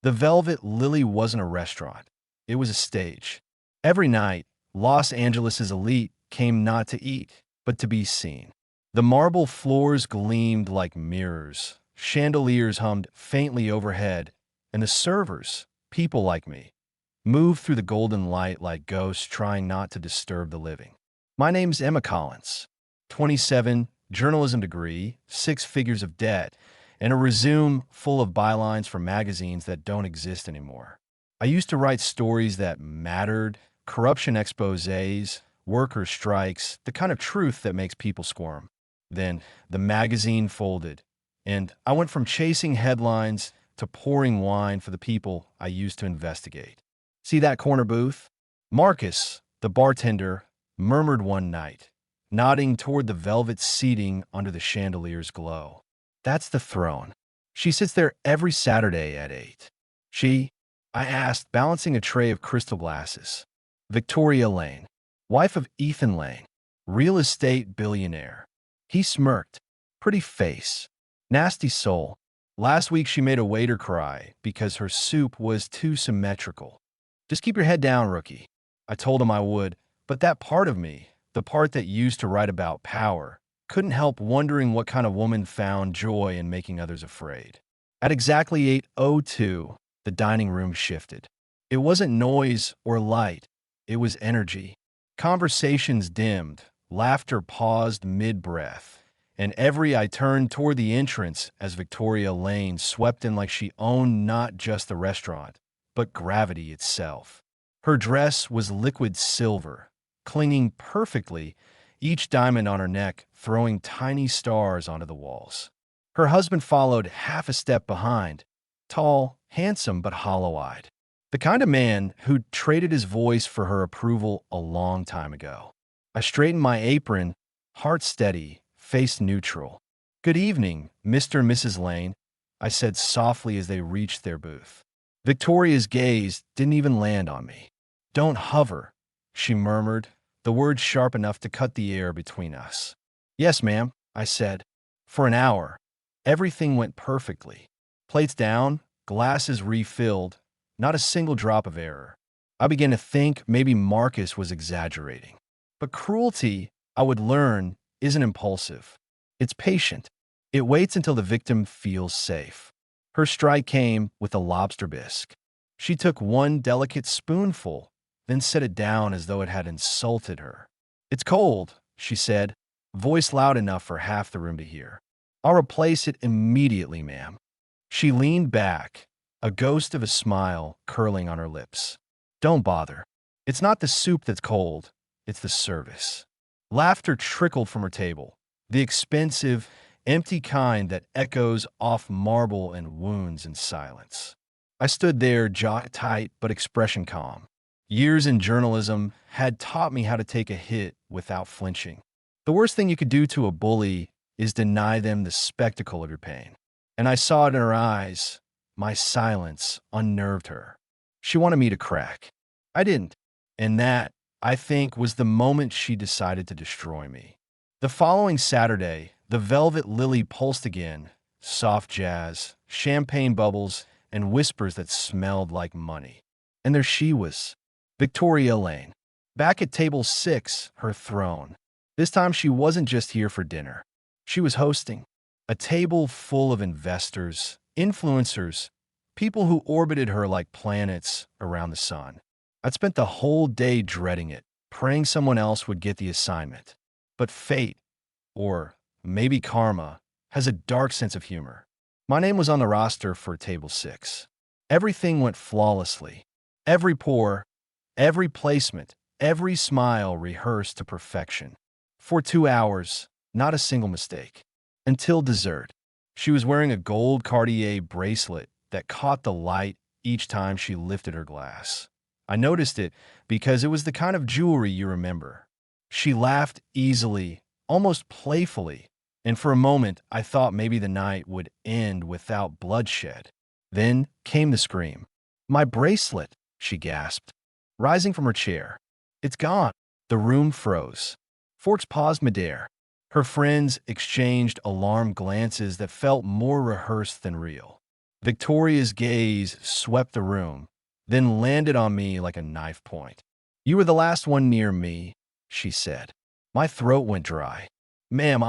The Velvet Lily wasn't a restaurant. It was a stage. Every night, Los Angeles's elite came not to eat, but to be seen. The marble floors gleamed like mirrors, chandeliers hummed faintly overhead, and the servers, people like me, moved through the golden light like ghosts trying not to disturb the living. My name's Emma Collins, 27, journalism degree, 6 figures of debt, and a resume full of bylines from magazines that don't exist anymore. I used to write stories that mattered, corruption exposés, worker strikes, the kind of truth that makes people squirm. Then the magazine folded, and I went from chasing headlines to pouring wine for the people I used to investigate. See that corner booth? Marcus, the bartender, murmured one night, nodding toward the velvet seating under the chandelier's glow. That's the throne. She sits there every Saturday at 8. She? I asked, balancing a tray of crystal glasses. Victoria Lane, wife of Ethan Lane, real estate billionaire. He smirked. Pretty face. Nasty soul. Last week she made a waiter cry because her soup was too symmetrical. Just keep your head down, rookie. I told him I would, but that part of me, the part that used to write about power, couldn't help wondering what kind of woman found joy in making others afraid. At exactly 8:02, the dining room shifted. It wasn't noise or light. It was energy. Conversations dimmed, laughter paused mid-breath, and every eye turned toward the entrance as Victoria Lane swept in like she owned not just the restaurant, but gravity itself. Her dress was liquid silver, clinging perfectly, each diamond on her neck throwing tiny stars onto the walls. Her husband followed half a step behind, tall, handsome, but hollow-eyed. The kind of man who'd traded his voice for her approval a long time ago. I straightened my apron, heart steady, face neutral. "Good evening, Mr. and Mrs. Lane," I said softly as they reached their booth. Victoria's gaze didn't even land on me. "Don't hover," she murmured, the words sharp enough to cut the air between us. "Yes, ma'am," I said. For an hour, everything went perfectly. Plates down, glasses refilled, not a single drop of error. I began to think maybe Marcus was exaggerating. But cruelty, I would learn, isn't impulsive. It's patient. It waits until the victim feels safe. Her strike came with a lobster bisque. She took one delicate spoonful, then set it down as though it had insulted her. "It's cold," she said, voice loud enough for half the room to hear. "I'll replace it immediately, ma'am." She leaned back, a ghost of a smile curling on her lips. "Don't bother. It's not the soup that's cold, it's the service." Laughter trickled from her table, the expensive, empty kind that echoes off marble and wounds in silence. I stood there, jaw tight but expression calm. Years in journalism had taught me how to take a hit without flinching. The worst thing you could do to a bully is deny them the spectacle of your pain. And I saw it in her eyes. My silence unnerved her. She wanted me to crack. I didn't. And that, I think, was the moment she decided to destroy me. The following Saturday, the Velvet Lily pulsed again, soft jazz, champagne bubbles, and whispers that smelled like money. And there she was, Victoria Lane, back at table 6, her throne. This time she wasn't just here for dinner. She was hosting a table full of investors, influencers, people who orbited her like planets around the sun. I'd spent the whole day dreading it, praying someone else would get the assignment. But fate, or maybe karma, has a dark sense of humor. My name was on the roster for table 6. Everything went flawlessly. Every pour, every placement, every smile rehearsed to perfection. For 2 hours, not a single mistake. Until dessert. She was wearing a gold Cartier bracelet that caught the light each time she lifted her glass. I noticed it because it was the kind of jewelry you remember. She laughed easily, almost playfully, and for a moment I thought maybe the night would end without bloodshed. Then came the scream. "My bracelet," she gasped, rising from her chair. "It's gone." The room froze. Forks paused midair. Her friends exchanged alarmed glances that felt more rehearsed than real. Victoria's gaze swept the room, then landed on me like a knife point. "You were the last one near me," she said. My throat went dry. "Ma'am,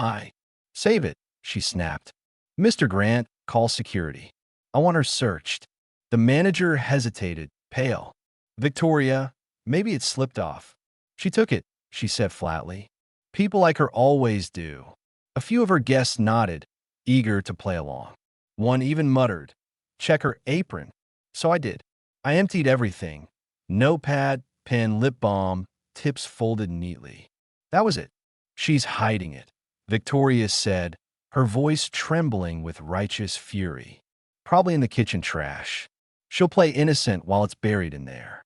Save it," she snapped. "Mr. Grant, call security. I want her searched." The manager hesitated, pale. "Victoria, maybe it slipped off." "She took it," she said flatly. "People like her always do." A few of her guests nodded, eager to play along. One even muttered, "Check her apron." So I did. I emptied everything. Notepad, pen, lip balm, tips folded neatly. That was it. "She's hiding it," Victoria said, her voice trembling with righteous fury. "Probably in the kitchen trash. She'll play innocent while it's buried in there."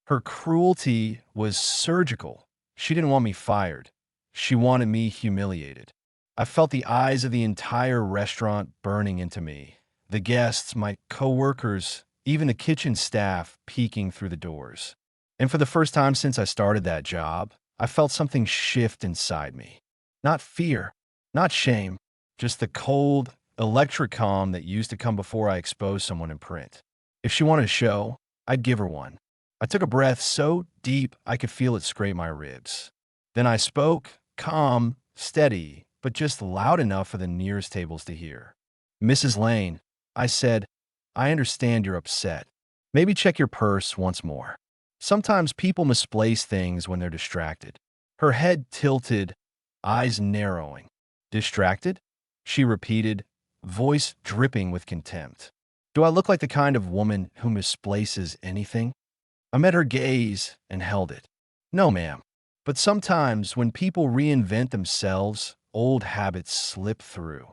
Her cruelty was surgical. She didn't want me fired. She wanted me humiliated. I felt the eyes of the entire restaurant burning into me. The guests, my coworkers, even the kitchen staff peeking through the doors. And for the first time since I started that job, I felt something shift inside me. Not fear, not shame, just the cold, electric calm that used to come before I exposed someone in print. If she wanted a show, I'd give her one. I took a breath so deep I could feel it scrape my ribs. Then I spoke, calm, steady, but just loud enough for the nearest tables to hear. "Mrs. Lane," I said, "I understand you're upset. Maybe check your purse once more." Sometimes people misplace things when they're distracted. Her head tilted, eyes narrowing. "Distracted?" she repeated, voice dripping with contempt. "Do I look like the kind of woman who misplaces anything?" I met her gaze and held it. "No, ma'am. But sometimes when people reinvent themselves, old habits slip through."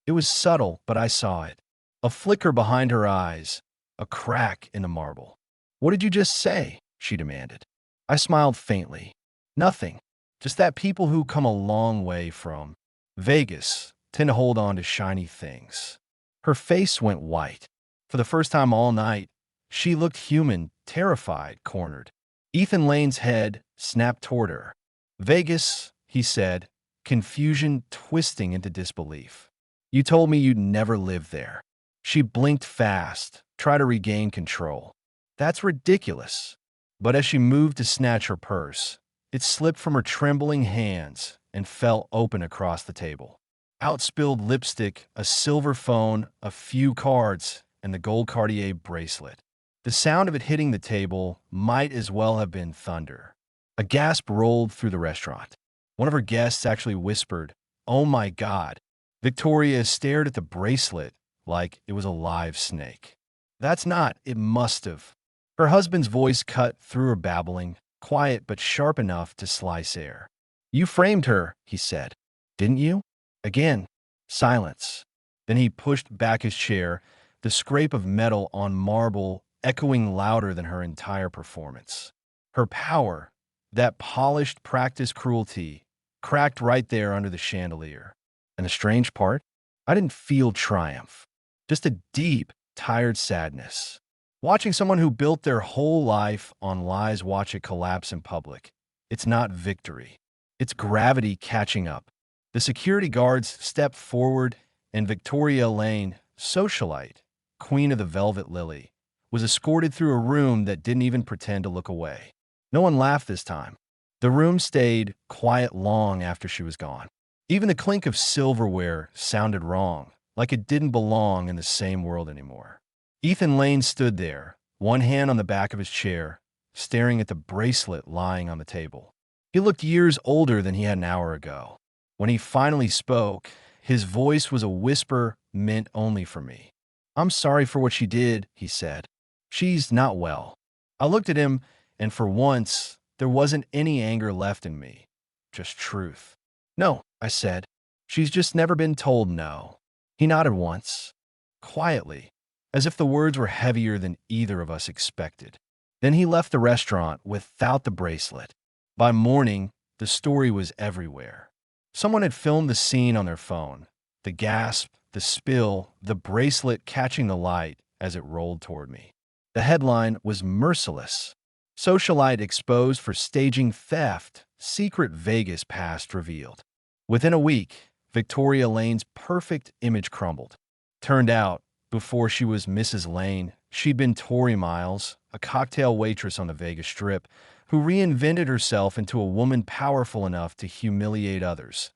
It was subtle, but I saw it. A flicker behind her eyes, a crack in the marble. "What did you just say?" she demanded. I smiled faintly. "Nothing. Just that people who come a long way from Vegas tend to hold on to shiny things." Her face went white. For the first time all night, she looked human, terrified, cornered. Ethan Lane's head snapped toward her. "Vegas," he said, confusion twisting into disbelief. "You told me you'd never live there." She blinked fast, tried to regain control. "That's ridiculous." But as she moved to snatch her purse, it slipped from her trembling hands and fell open across the table. Out spilled lipstick, a silver phone, a few cards, and the gold Cartier bracelet. The sound of it hitting the table might as well have been thunder. A gasp rolled through the restaurant. One of her guests actually whispered, "Oh my God." Victoria stared at the bracelet like it was a live snake. "That's not, it must have." Her husband's voice cut through her babbling, quiet but sharp enough to slice air. "You framed her," he said. "Didn't you?" Again, silence. Then he pushed back his chair, the scrape of metal on marble echoing louder than her entire performance. Her power, that polished, practiced cruelty, cracked right there under the chandelier. And the strange part? I didn't feel triumph, just a deep, tired sadness. Watching someone who built their whole life on lies watch it collapse in public. It's not victory. It's gravity catching up. The security guards stepped forward, and Victoria Lane, socialite, queen of the Velvet Lily, was escorted through a room that didn't even pretend to look away. No one laughed this time. The room stayed quiet long after she was gone. Even the clink of silverware sounded wrong, like it didn't belong in the same world anymore. Ethan Lane stood there, one hand on the back of his chair, staring at the bracelet lying on the table. He looked years older than he had an hour ago. When he finally spoke, his voice was a whisper meant only for me. "I'm sorry for what she did," he said. "She's not well." I looked at him, and for once, there wasn't any anger left in me, just truth. "No," I said. "She's just never been told no." He nodded once, quietly, as if the words were heavier than either of us expected. Then he left the restaurant without the bracelet. By morning, the story was everywhere. Someone had filmed the scene on their phone. The gasp, the spill, the bracelet catching the light as it rolled toward me. The headline was merciless. "Socialite exposed for staging theft, secret Vegas past revealed." Within a week, Victoria Lane's perfect image crumbled. Turned out, Before she was Mrs. Lane, she'd been Tori Miles, a cocktail waitress on the Vegas Strip, who reinvented herself into a woman powerful enough to humiliate others,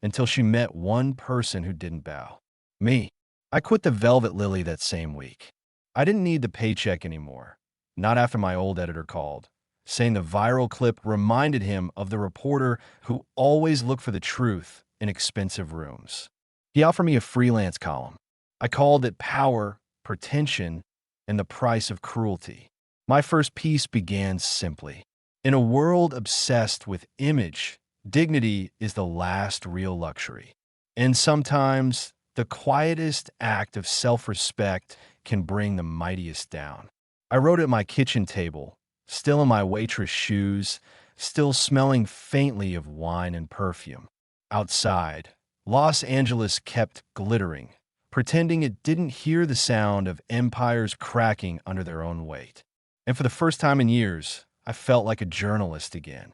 until she met one person who didn't bow. Me. I quit the Velvet Lily that same week. I didn't need the paycheck anymore. Not after my old editor called, saying the viral clip reminded him of the reporter who always looked for the truth in expensive rooms. He offered me a freelance column. I called it Power, Pretension, and the Price of Cruelty. My first piece began simply. In a world obsessed with image, dignity is the last real luxury. And sometimes, the quietest act of self-respect can bring the mightiest down. I wrote at my kitchen table, still in my waitress shoes, still smelling faintly of wine and perfume. Outside, Los Angeles kept glittering, pretending it didn't hear the sound of empires cracking under their own weight. And for the first time in years, I felt like a journalist again.